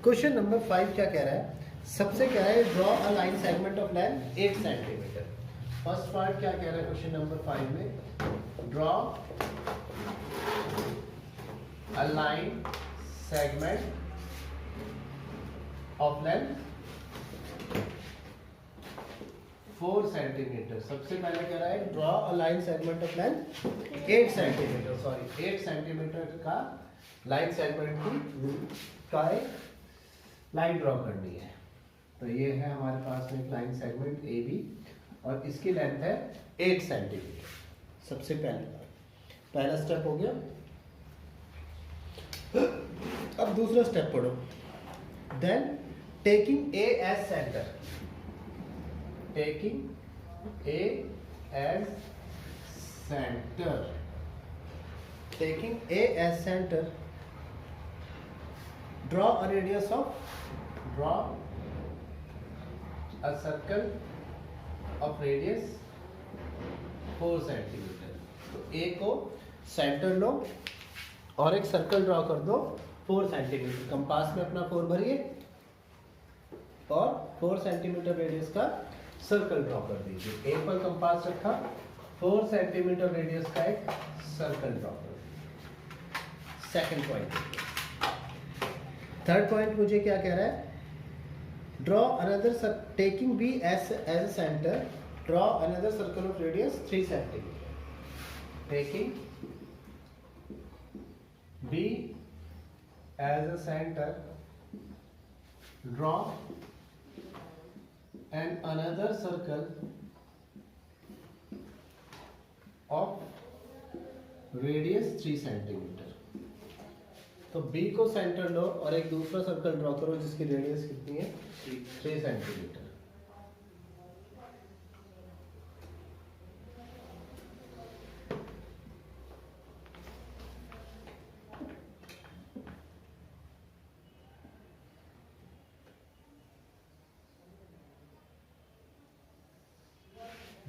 Question number 5 क्या कह रहा है, सबसे कह रहा है draw a line segment of length 8 centimetre. First part क्या कह रहा है क्वेश्चन नंबर 5 में, draw a line segment of length 4 centimetre. सबसे पहले कह रहा है draw a line segment of length 8 centimetre, sorry 8 centimetre का लाइन सेगमेंट का एक लाइन ड्रॉ करनी है। तो ये है हमारे पास में एक लाइन सेगमेंट ए बी और इसकी लेंथ है 8 सेंटीमीटर। सबसे पहला स्टेप हो गया। अब दूसरा स्टेप पढ़ो। Then taking A as centre, taking A as centre, taking A as centre, draw a radius of, draw a circle of radius 4 centimetre. तो A को सेंटर लो और एक सर्कल ड्रॉ कर दो 4 सेंटीमीटर। कंपास में अपना 4 भरिए और 4 सेंटीमीटर रेडियस का सर्कल ड्रॉ कर दीजिए। A पर कंपास रखा, 4 सेंटीमीटर रेडियस का एक सर्कल ड्रॉ कर दीजिए। Second point. थर्ड पॉइंट मुझे क्या कह रहा है, draw another, taking B as a centre, draw another circle of radius 3 centimetre. Taking B as a centre, draw and another circle of radius 3 centimetre. तो B को centre लो और एक दूसरा सर्कल ड्रॉ करो जिसकी रेडियस कितनी है, 3 centimetre.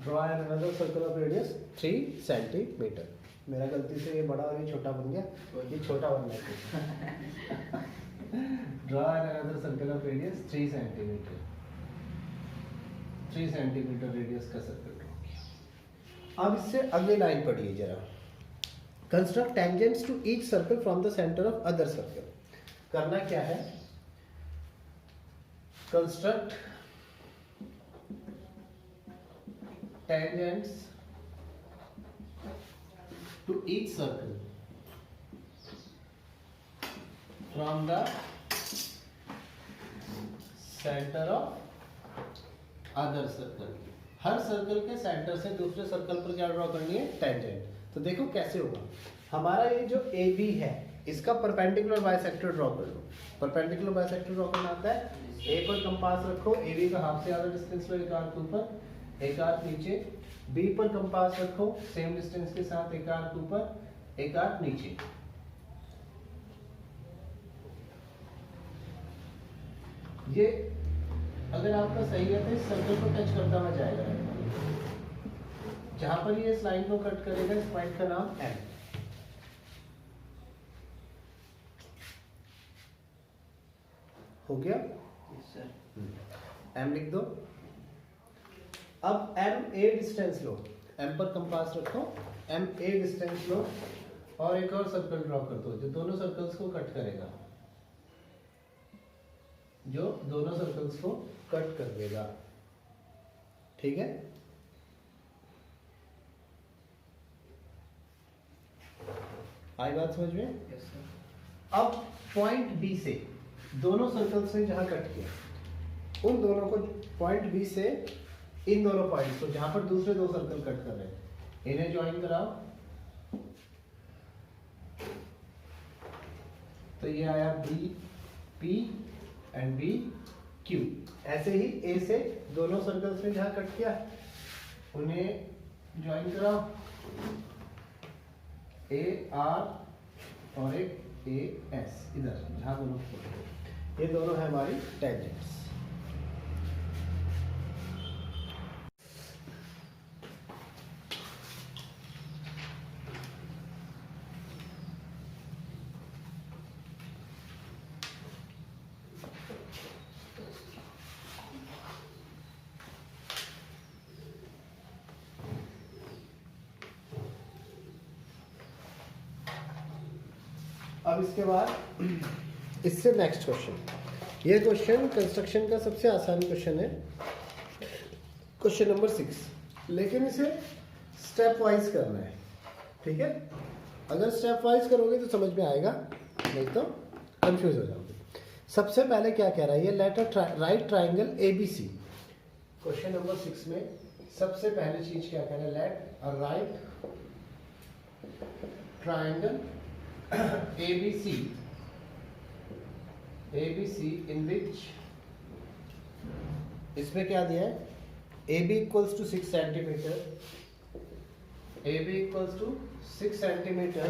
Draw an another circle of radius 3 centimetre. मेरा गलती से ये बड़ा और ये छोटा बन गया, ये छोटा बनना चाहिए। Draw an another circle of radius 3 centimetre, 3 centimetre radius का सर्कल ड्रॉ किया। अब इससे अगली लाइन पढ़िए जरा। Construct tangents to each circle from the centre of other circle. करना क्या है, construct tangents to each circle from the center of other circle। हर सर्कल के सेंटर से दूसरे सर्कल पर क्या ड्रॉ करनी है, टेंजेंट। तो देखो कैसे होगा, हमारा ये जो ए बी है इसका परपेंडिकुलर बाइसेक्टर ड्रॉ कर लो। परपेंडिकुलर बाइसेक्टर ड्रॉ करना आता है, ए पर कंपास रखो, ए बी का हाफ से ज्यादा डिस्टेंस लो, एक आर्क ऊपर एक आर्क नीचे। बी पर कंपास रखो, सेम डिस्टेंस के साथ एक आर्क ऊपर एक आर्क नीचे। ये अगर आपका सही है तो इस सर्कल को टच करता हुआ जाएगा। जहां पर ये इस लाइन को कट करेगा, इस पॉइंट का नाम एम। हो गया, एम लिख दो। अब एम ए डिस्टेंस लो, एम पर कंपास रखो, एम ए डिस्टेंस लो और एक और सर्कल ड्रॉ कर दो जो दोनों सर्कल्स को कट करेगा, जो दोनों सर्कल्स को कट कर देगा। ठीक है, आई बात समझ में? yes, अब पॉइंट बी से दोनों सर्कल्स ने जहां कट किया, उन दोनों को पॉइंट बी से इन दोनों पॉइंट्स को जहां पर दूसरे दो सर्कल कट कर रहे हैं इन्हें ज्वाइन कराओ। तो ये आया B P and B Q. ऐसे ही ए से दोनों सर्कल्स ने जहां कट किया उन्हें ज्वाइन कराओ, ए आर और एक ए एस इधर जहां दोनों, ये दोनों है हमारी टेंजेंट्स। अब इसके बाद इससे नेक्स्ट क्वेश्चन, ये क्वेश्चन कंस्ट्रक्शन का सबसे आसान क्वेश्चन है, क्वेश्चन नंबर 6, लेकिन इसे स्टेप वाइज करना है, ठीक है। अगर स्टेप वाइज करोगे तो समझ में आएगा, नहीं तो कंफ्यूज हो जाओगे। सबसे पहले क्या कह रहा है ये, let a right triangle ABC। Question number 6 में सबसे पहले चीज क्या कह रहा है, let a right triangle ABC in which, इसमें क्या दिया है, AB equals to 6 centimetre, AB equals to 6 centimetre,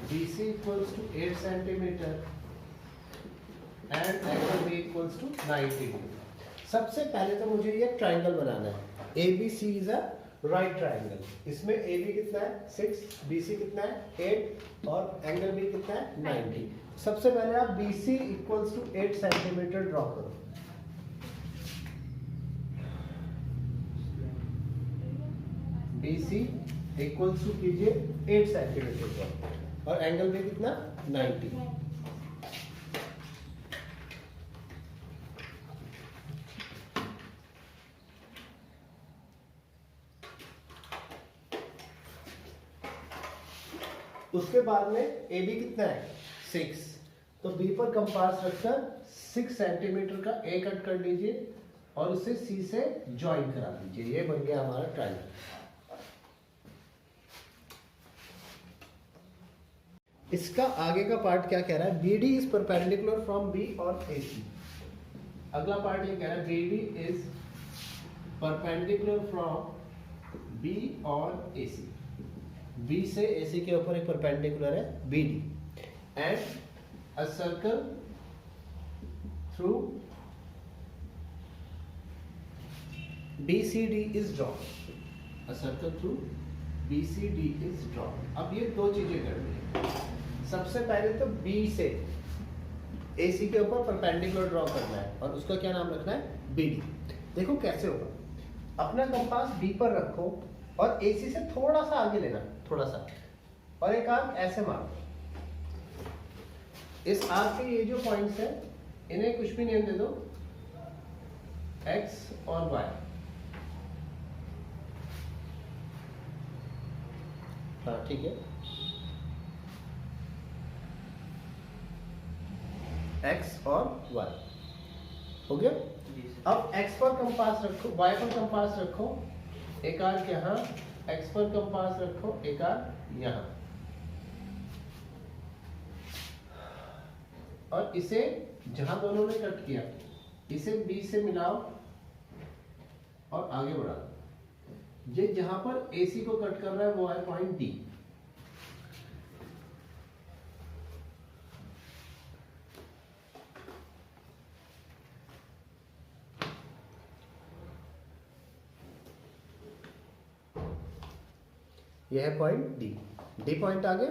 BC equals to 8 centimetre and angle B equals to 90 degree. सबसे पहले तो मुझे ये ट्राइंगल बनाना है, ABC is a right triangle. इसमें AB कितना है 6, BC कितना है 8 और एंगल B कितना है 90। सबसे पहले आप BC equals to 8 centimetre draw करो। BC इक्वल्स टू कीजिए 8 सेंटीमीटर ड्रॉ और एंगल B कितना 90। उसके बाद में AB कितना है 6, तो B पर कंपास रखकर 6 सेंटीमीटर का A कट कर लीजिए और उसे C से ज्वाइन करा दीजिए। ये बन गया हमारा ट्राइंगल। इसका आगे का पार्ट क्या कह रहा है, BD is perpendicular from B और AC। अगला पार्ट ये कह रहा है BD is perpendicular from B और AC। B से AC के ऊपर एक परपेंडिकुलर है BD and a circle through BCD is drawn, a circle through BCD is drawn. अब ये दो चीजें करनी है। सबसे पहले तो B से AC के ऊपर परपेंडिकुलर ड्रॉ करना है और उसका क्या नाम रखना है BD। देखो कैसे होगा, अपना कंपास B पर रखो और AC से थोड़ा सा आगे लेना, थोड़ा सा, और एक आर्क ऐसे मारो। इस आर्क के ये जो पॉइंट्स हैं इन्हें कुछ भी नेम दे दो, X और Y। हाँ ठीक है, X और Y हो गया। अब X पर कंपास रखो, Y पर कंपास रखो, एक आर्क यहाँ, X पर कंपास रखो, एक आर्क यहाँ, और इसे जहां दोनों ने कट किया इसे B से मिलाओ और आगे बढ़ाओ। ये जहां पर AC को कट कर रहा है वो है पॉइंट D। यह है पॉइंट D पॉइंट आ गया।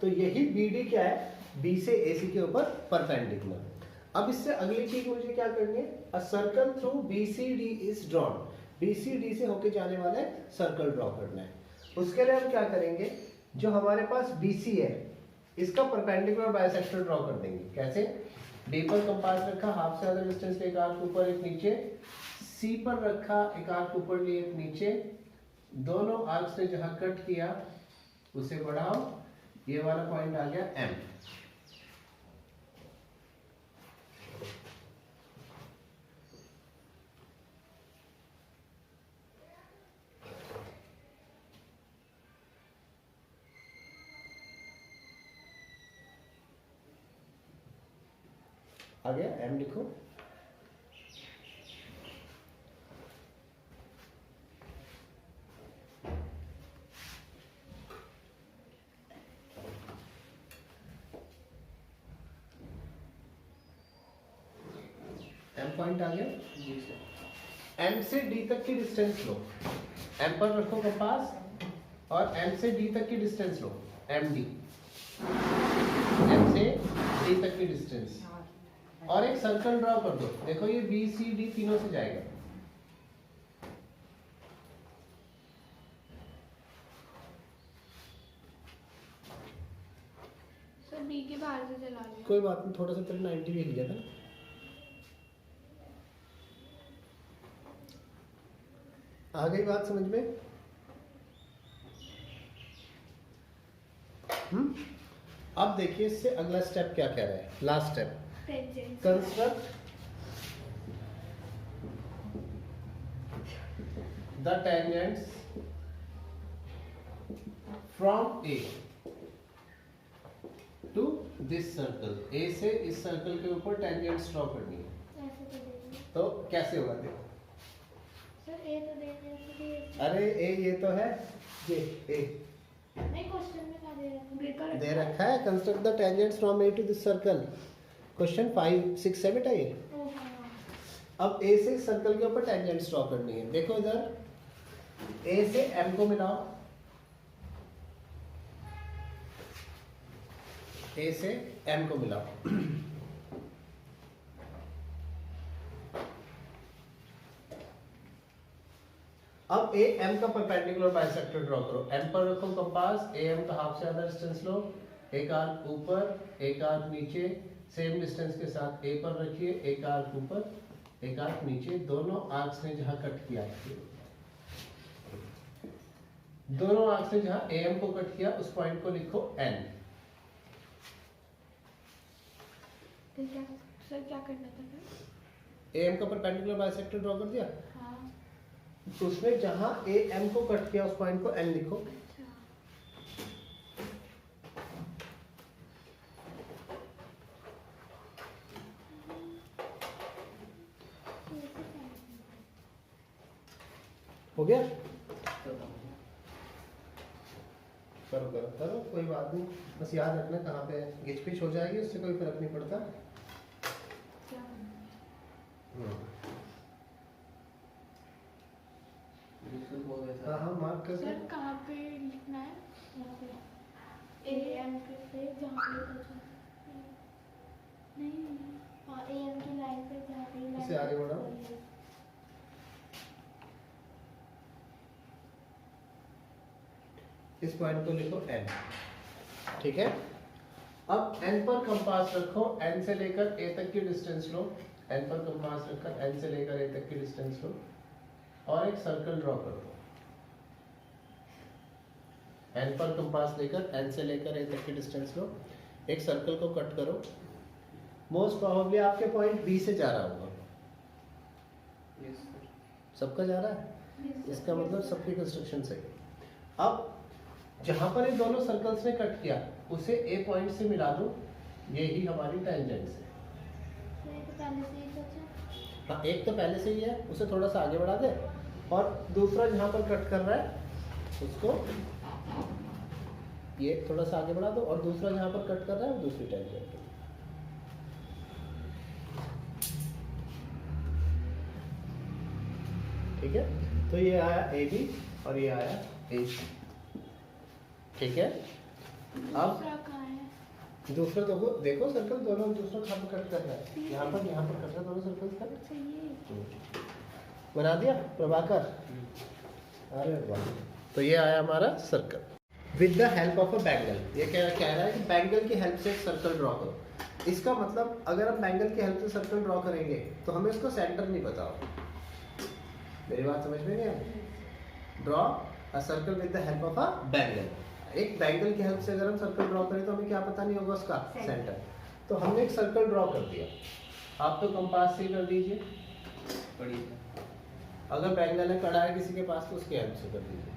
तो यही BD क्या है, B से AC के ऊपर परपेंडिकुलर। अब इससे अगली चीज मुझे क्या करनी है, a circle through BCD is drawn. BCD से होके जाने वाला सर्कल ड्रॉ करना है। उसके लिए हम क्या करेंगे, जो हमारे पास BC है इसका परपेंडिकुलर बाइसेक्टर ड्रॉ कर देंगे। कैसे, D पर कंपास रखा, हाफ से ज्यादा डिस्टेंस पे, एक आर्क ऊपर एक नीचे, C पर रखा, एक आर्क ऊपर लिए एक नीचे, दोनों आर्क से जहां कट किया उसे बढ़ाओ, ये वाला पॉइंट आ गया M। आ गया M, लिखो। M पॉइंट आ गया जी सर। M से D तक की डिस्टेंस लो, M पर रखो कंपास और M से D तक की डिस्टेंस लो, MD। M से D तक की डिस्टेंस और एक सर्कल ड्रॉ कर दो। देखो ये BCD तीनों से जाएगा। बी के बाहर से चला लिया। कोई बात नहीं, थोड़ा सा तेरे 90 भी लिया था ना। आ गई बात समझ में? अब देखिए इससे अगला स्टेप क्या कह रहा है, last step, tangent construct the tangents from A to this circle. A से इस सर्कल के ऊपर टेंजेंट्स ड्रॉ करनी है। ऐसे तो देंगे तो कैसे होगा देखो। सर, ए तो देंगे अरे ए ये तो है, ये ए नहीं, क्वेश्चन में क्या दे रखा है? दे रखा है, construct the tangents from A to this circle. Question 5, 6 से बेटा ये। ओ हाँ। अब ए से सर्कल के ऊपर टेंजेंट्स ड्रॉ करनी है। देखो इधर ए से एम को मिलाओ, ए से एम को मिलाओ। अब ए एम का परपेंडिकुलर बाइसेक्टर ड्रॉ करो। एम पर रखो कंपास, ए एम का हाफ से आधा डिस्टेंस लो, एक आर्क ऊपर एक आर्क नीचे, सेम डिस्टेंस के साथ ए पर रखिए, एक आर्क ऊपर एक आर्क नीचे, दोनों आर्क्स ने जहां कट किया, दोनों आर्क्स ने जहां ए एम को कट किया उस पॉइंट को लिखो एन। फिर क्या सर, क्या करना था फिर? ए एम का परपेंडिकुलर बाइसेक्टर ड्रॉ कर दिया, हाँ। तो उसमें जहां ए एम को कट किया उस पॉइंट को एन लिखो। अच्छा। हो गया? करो करो करो, कोई बात नहीं, बस याद रखना कहाँ पे घिच पिच हो जाएगी, उससे कोई फर्क नहीं पड़ता। क्या? हाँ हाँ मार्क कर सर दो। कहाँ पे लिखना है? यहाँ पे ए एम पे जहाँ पे नहीं, हाँ ए एम की लाइन पे जहाँ पे लाइन इसे आगे बढ़ाओ। इस पॉइंट को लिखो एन, ठीक है। अब एन पर कंपास रखो, एन से लेकर ए तक की डिस्टेंस लो, एन पर कंपास रखकर एन से लेकर ए तक की डिस्टेंस लो और एक सर्कल ड्रॉ कर दो। एन पर कंपास लेकर एन से लेकर ए तक की डिस्टेंस लो, एक सर्कल को कट करो। मोस्ट प्रोबेबली आपके पॉइंट बी से जा रहा होगा। सबका जा रहा है, इसका मतलब सबकी कंस्ट्रक्शन सही है। अब जहां पर ये दोनों सर्कल्स ने कट किया उसे ए पॉइंट से मिला दो, यही हमारी टेंजेंट है। तो ये तो पहले से ही सोचा। हाँ, एक तो पहले से ही है, उसे थोड़ा सा आगे बढ़ा दे, और दूसरा जहां पर कट कर रहा है उसको ये थोड़ा सा आगे बढ़ा दो, और दूसरा जहां पर कट कर रहा है दूसरी टेंजेंट। ठीक है, तो ये आया ए बी और ये आया ए सी, ठीक है। अब दूसरा कहाँ है? दूसरा देखो, देखो सर्कल दोनों दूसरा कहाँ पर कट कर रहा है, यहाँ पर कट रहा है, दोनों सर्कल का अच्छा ये बना दिया प्रभाकर। अरे वाह, तो ये आया हमारा circle with the help of a bangle. ये कह रहा है कि बैंगल की हेल्प से एक सर्कल ड्रॉ करो। इसका मतलब अगर हम बैंगल की हेल्प से सर्कल ड्रॉ करेंगे तो हमें उसको सेंटर नहीं पता होगा। मेरी बात समझ में नहीं आई? Draw a circle with the help of a bangle. एक बैंगल की हेल्प से अगर हम सर्कल ड्रॉ करें तो हमें क्या पता नहीं होगा उसका सेंटर। तो हमने एक सर्कल ड्रॉ कर दिया, आप तो कंपास से कर दीजिए, अगर बैंगल है कड़ा है किसी के पास तो उसकी हेल्प से कर दीजिए।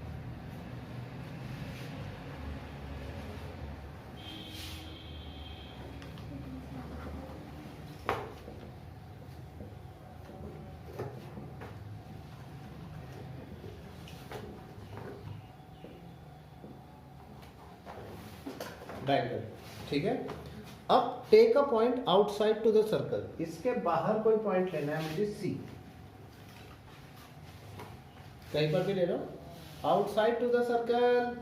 बैंगल, ठीक है। अब take a point outside to the circle. इसके बाहर कोई पॉइंट लेना है मुझे सी, कहीं पर भी ले लो। Outside to the circle,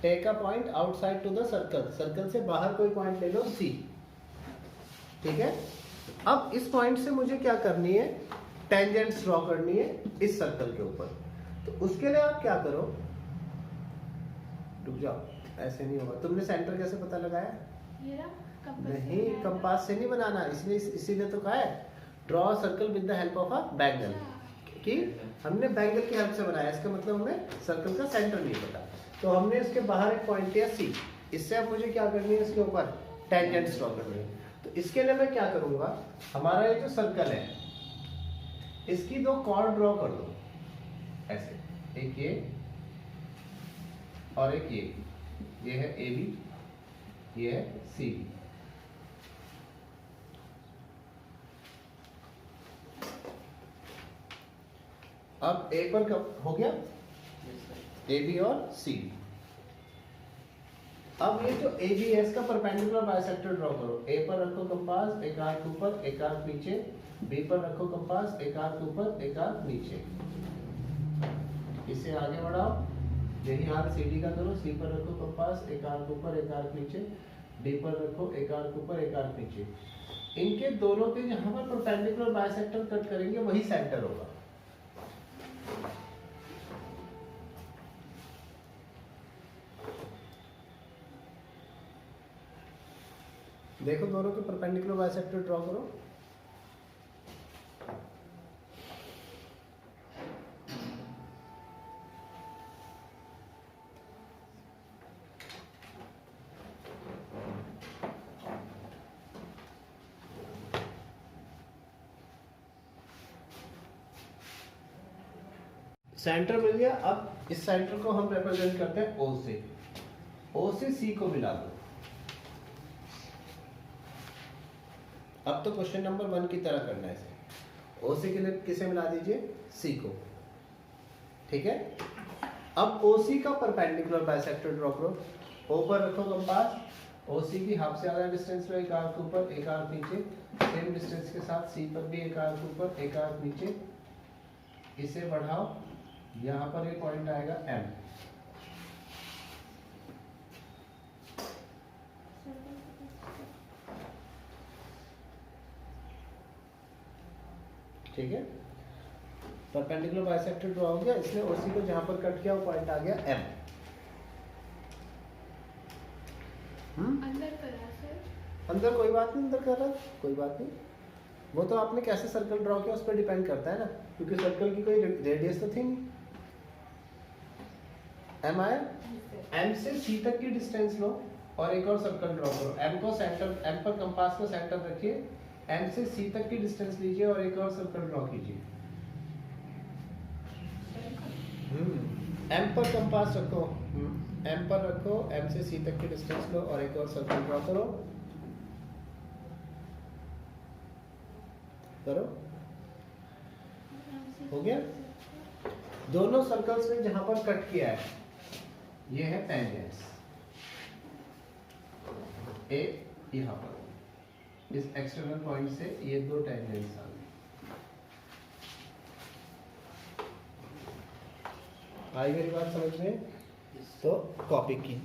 take a point outside to the circle. Circle से बाहर कोई पॉइंट ले लो सी, ठीक है। अब इस पॉइंट से मुझे क्या करनी है, टेंजेंट्स ड्रॉ करनी है इस सर्कल के ऊपर। तो उसके लिए आप क्या करो, रुक जाओ, ऐसे नहीं होगा। तुमने सेंटर कैसे पता लगाया? ये ना कंपास नहीं, कंपास से नहीं बनाना, इसलिए इसीलिए तो कहा है draw circle with the help of a bangle, कि हमने बैंगल की हेल्प से बनाया, इसका मतलब हमें सर्कल का सेंटर नहीं पता। तो हमने इसके बाहर एक पॉइंट लिया सी, इससे अब मुझे क्या करनी है, इसके ऊपर टेंजेंट्स ड्रॉ करनी है। तो इसके लिए मैं क्या करूंगा, हमारा ये जो सर्कल है इसकी दो कॉर्ड ड्रॉ कर दो ऐसे, एक ये और एक ये है ए बी, ये है सी बी। अब ए पर कब हो गया, ए बी और सी बी। अब ये जो ए बी है इसका परपेंडिकुलर बाइसेक्टर ड्रॉ करो। ए पर रखो कंपास, एक आर्क ऊपर एक आर्क नीचे, बी पर रखो कंपास, एक आर्क ऊपर एक आर्क नीचे। इसे आगे बढ़ाओ, यही हाल सी डी का करो। सी पर रखो कंपास, एक आर्क ऊपर एक आर्क नीचे, डी पर रखो एक आर्क ऊपर एक आर्क नीचे। इनके दोनों के जहां पर परपेंडिकुलर बाइसेक्टर कट करेंगे वही सेंटर होगा। देखो दोनों के परपेंडिकुलर बाइसेक्टर ड्रॉ करो। सेंटर मिल गया। अब इस सेंटर को हम रिप्रेजेंट करते हैं ओ से। ओ से सी को मिला दो। अब तो क्वेश्चन नंबर 1 की तरह करना है इसे। ओ से के लिए किसे मिला दीजिए, सी को, ठीक है। अब ओ सी का परपेंडिकुलर बाइसेक्टर ड्रॉ करो। ओ पर रखो कंपास, ओ सी की हाफ से आधा डिस्टेंस लो, एक आर्क ऊपर एक आर्क नीचे। सेम डिस्टेंस के साथ सी पर भी एक आर्क ऊपर एक आर्क नीचे। इसे बढ़ाओ, यहाँ पर ये पॉइंट आएगा एम, ठीक है। परपेंडिकुलर बाइसेक्टर ड्रॉ हो गया, इसने ओसी को जहां पर कट किया वो पॉइंट आ गया एम। अंदर करा सर, अंदर कोई बात नहीं, अंदर कर रहा है कोई बात नहीं। वो तो आपने कैसे सर्कल ड्रॉ किया उस पर डिपेंड करता है ना, क्योंकि सर्कल की कोई रेडियस तो थी नहीं। एम आया, एम से सी तक की डिस्टेंस लो और एक और सर्कल ड्रॉ करो। एम को सेंटर, एम पर कंपास को सेंटर रखिए, एम से सी तक की डिस्टेंस लीजिए और एक और सर्कल ड्रॉ कीजिए। एम पर कंपास रखो, एम पर रखो, एम से सी तक की डिस्टेंस लो और एक और सर्कल ड्रॉ करो। करो, हो गया। दोनों सर्कल्स में जहां पर कट किया है ये है टेंजेंट्स। ए यहां पर इस एक्सटर्नल पॉइंट से ये दो टेंजेंट्स आ गए। आई मेरी बात समझ में? तो कॉपी की